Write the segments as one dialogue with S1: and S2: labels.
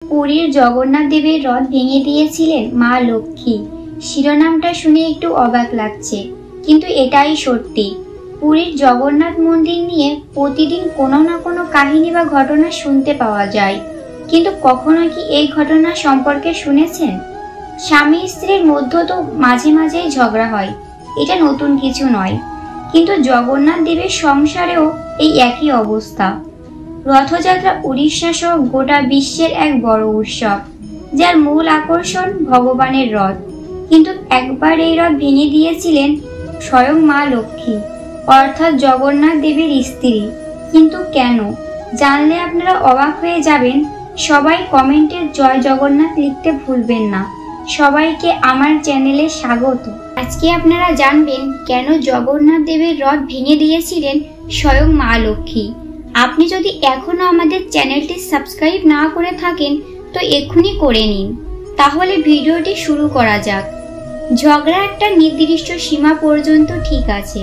S1: পুরীর জগন্নাথ দেবের রথ ভেঙে দিয়েছিলেন মা লক্ষ্মী। শিরোনামটা শুনে একটু অবাক লাগছে, কিন্তু এটাই সত্যি। পুরীর জগন্নাথ মন্দির নিয়ে প্রতিদিন কোনো না কোনো কাহিনী বা ঘটনা শুনতে পাওয়া যায়, কিন্তু কখনো কি এই ঘটনা সম্পর্কে শুনেছেন? স্বামী স্ত্রীর মধ্যে তো মাঝে মাঝেই ঝগড়া হয়, এটা নতুন কিছু নয়। কিন্তু জগন্নাথ দেবের সংসারেও এই একই অবস্থা। রথযাত্রা উড়িষ্যা সহ গোটা বিশ্বের এক বড় উৎসব, যার মূল আকর্ষণ ভগবানের রথ। কিন্তু একবার এই রথ ভেঙে দিয়েছিলেন স্বয়ং মা লক্ষ্মী, অর্থাৎ জগন্নাথ দেবের স্ত্রী। কিন্তু কেন, জানলে আপনারা অবাক হয়ে যাবেন। সবাই কমেন্টে জয় জগন্নাথ লিখতে ভুলবেন না। সবাইকে আমার চ্যানেলে স্বাগত। আজকে আপনারা জানবেন কেন জগন্নাথ দেবের রথ ভেঙে দিয়েছিলেন স্বয়ং মা লক্ষ্মী। আপনি যদি এখনো আমাদের চ্যানেলটি সাবস্ক্রাইব না করে থাকেন তো এক্ষুনি করে নিন। তাহলে ভিডিওটি শুরু করা যাক। ঝগড়া একটা নির্দিষ্ট সীমা পর্যন্ত ঠিক আছে,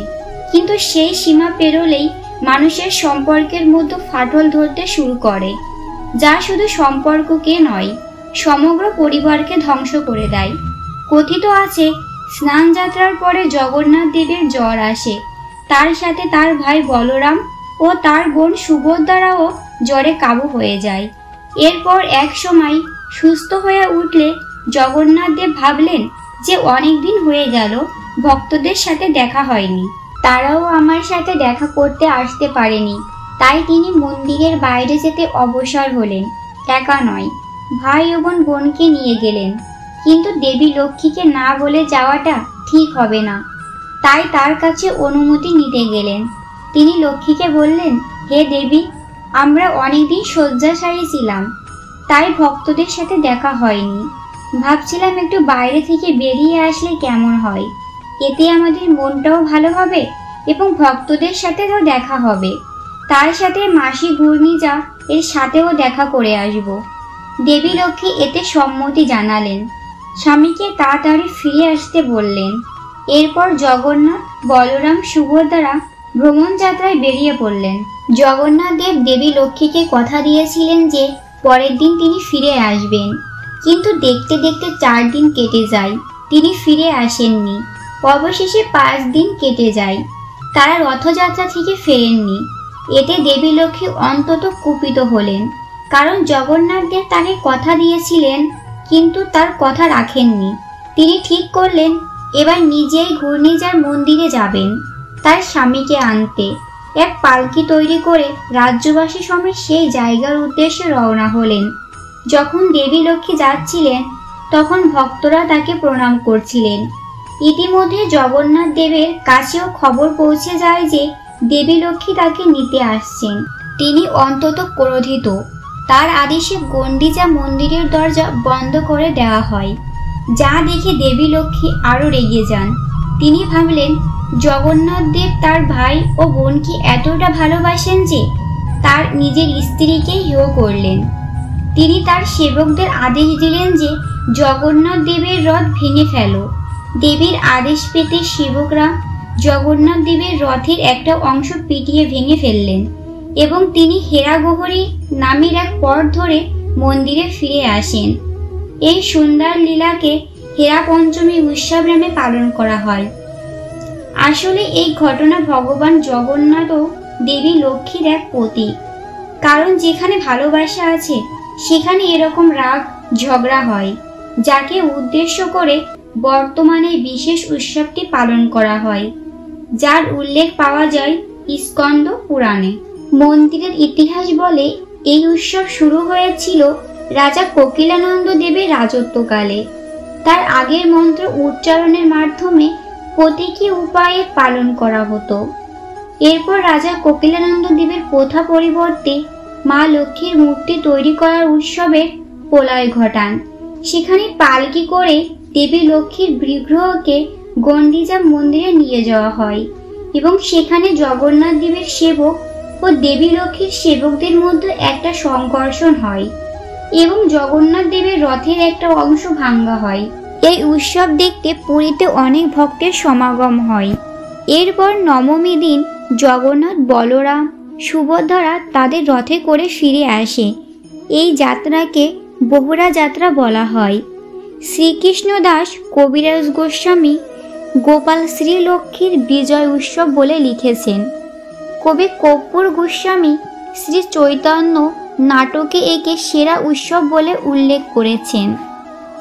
S1: কিন্তু সেই সীমা পেরোলেই মানুষের সম্পর্কের মধ্যে ফাটল ধরতে শুরু করে, যা শুধু সম্পর্ককে নয়, সমগ্র পরিবারকে ধ্বংস করে দেয়। কথিত আছে, স্নান যাত্রার পরে জগন্নাথ দেবের জ্বর আসে। তার সাথে তার ভাই বলরাম ও তার বোন সুভদ্রাও জ্বরে কাবু হয়ে যায়। এরপর এক সময় সুস্থ হয়ে উঠলে জগন্নাথ দেব ভাবলেন যে অনেক দিন হয়ে গেল ভক্তদের সাথে দেখা হয়নি, তারাও আমার সাথে দেখা করতে আসতে পারেনি। তাই তিনি মন্দিরের বাইরে যেতে অবসর হলেন। একা নয়, ভাই ও বোনকে নিয়ে গেলেন। কিন্তু দেবী লক্ষ্মীকে না বলে যাওয়াটা ঠিক হবে না, তাই তার কাছে অনুমতি নিতে গেলেন। তিনি লক্ষ্মীকে বললেন, হে দেবী, আমরা অনেকদিন শয্যাশায়ী ছিলাম, তাই ভক্তদের সাথে দেখা হয়নি। ভাবছিলাম একটু বাইরে থেকে বেরিয়ে আসলে কেমন হয়, এতে আমাদের মনটাও ভালো হবে এবং ভক্তদের সাথেও দেখা হবে। তার সাথে মাসি ঘূর্ণিজা এর সাথেও দেখা করে আসব। দেবী লক্ষ্মী এতে সম্মতি জানালেন। স্বামীকে তাড়াতাড়ি ফিরে আসতে বললেন। এরপর জগন্নাথ, বলরাম, সুভদ্রা ভ্রমণ যাত্রায় বেরিয়ে পড়লেন। জগন্নাথ দেব দেবী লক্ষ্মীকে কথা দিয়েছিলেন যে পরের দিন তিনি ফিরে আসবেন, কিন্তু দেখতে দেখতে 4 দিন কেটে যায়, তিনি ফিরে আসেননি। অবশেষে 5 দিন কেটে যায়, তারা রথযাত্রা থেকে ফেরেননি। এতে দেবী লক্ষ্মী অন্তত কুপিত হলেন, কারণ জগন্নাথ দেব তাকে কথা দিয়েছিলেন কিন্তু তার কথা রাখেননি। তিনি ঠিক করলেন এবার নিজেই ঘূর্ণিজার মন্দিরে যাবেন তার স্বামীকে আনতে। এক পালকি তৈরি করে রাজ্যবাসী সমেত সেই জায়গার উদ্দেশ্যে রওনা হলেন। যখন দেবী লক্ষ্মী যাচ্ছিলেন তখন ভক্তরা তাকে প্রণাম করছিলেন। ইতিমধ্যে জগন্নাথ দেবের কাছেও খবর পৌঁছে যায় যে দেবী লক্ষ্মী তাকে নিতে আসছেন। তিনি অন্তত ক্রোধিত। তার আদেশে গণ্ডিজা মন্দিরের দরজা বন্ধ করে দেওয়া হয়, যা দেখে দেবী লক্ষ্মী আরো রেগে যান। তিনি ভাবলেন জগন্নাথ দেব তার ভাই ও বোনকে এতটা ভালোবাসেন যে তার নিজের স্ত্রীকে হেয় করলেন। তিনি তার সেবকদের আদেশ দিলেন যে জগন্নাথ দেবের রথ ভেঙে ফেলো। দেবীর আদেশ পেতে সেবকরা জগন্নাথ দেবের রথের একটা অংশ পিটিয়ে ভেঙে ফেললেন এবং তিনি হেরাগহরী নামের এক পথ ধরে মন্দিরে ফিরে আসেন। এই সুন্দর লীলাকে হেরা পঞ্চমী উৎসব নামে পালন করা হয়। আসলে এই ঘটনা ভগবান জগন্নাথ ও দেবী লক্ষ্মীর এক প্রতীক, কারণ যেখানে ভালোবাসা আছে সেখানে এরকম রাগ ঝগড়া হয়, যাকে উদ্দেশ্য করে বর্তমানে বিশেষ উৎসবটি পালন করা হয়, যার উল্লেখ পাওয়া যায় স্কন্দ পুরাণে। মন্দিরের ইতিহাস বলে এই উৎসব শুরু হয়েছিল রাজা কোকিলানন্দ দেবের রাজত্বকালে। তার আগের মন্ত্র উচ্চারণের মাধ্যমে প্রতীকী উপায়ে পালন করা হতো। এরপর রাজা কোকিলানন্দ দেবের প্রথা পরিবর্তে মা লক্ষ্মীর মূর্তি তৈরি করার উৎসবের প্রলয় ঘটান। সেখানে পালকি করে দেবী লক্ষ্মীর বিগ্রহকে গণ্ডিজা মন্দিরে নিয়ে যাওয়া হয় এবং সেখানে জগন্নাথ দেবের সেবক ও দেবী লক্ষ্মীর সেবকদের মধ্যে একটা সংঘর্ষণ হয় এবং জগন্নাথ দেবের রথের একটা অংশ ভাঙ্গা হয়। এই উৎসব দেখতে পুরীতে অনেক ভক্তের সমাগম হয়। এরপর নবমী দিন জগন্নাথ, বলরাম, সুভদ্রা তাদের রথে করে ফিরে আসে। এই যাত্রাকে বহুরা যাত্রা বলা হয়। শ্রীকৃষ্ণ দাস কবিরাজ গোস্বামী গোপাল শ্রীলক্ষ্মীর বিজয় উৎসব বলে লিখেছেন। কবি কর্পূর গোস্বামী শ্রী চৈতন্য নাটকে একে সেরা উৎসব বলে উল্লেখ করেছেন,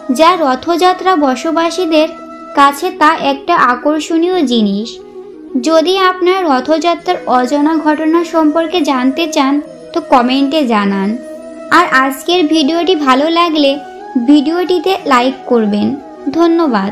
S1: যা রথযাত্রা বসবাসীদের কাছে তা একটা আকর্ষণীয় জিনিস। যদি আপনার রথযাত্রার অজানা ঘটনা সম্পর্কে জানতে চান তো কমেন্টে জানান। আর আজকের ভিডিওটি ভালো লাগলে ভিডিওটিতে লাইক করবেন। ধন্যবাদ।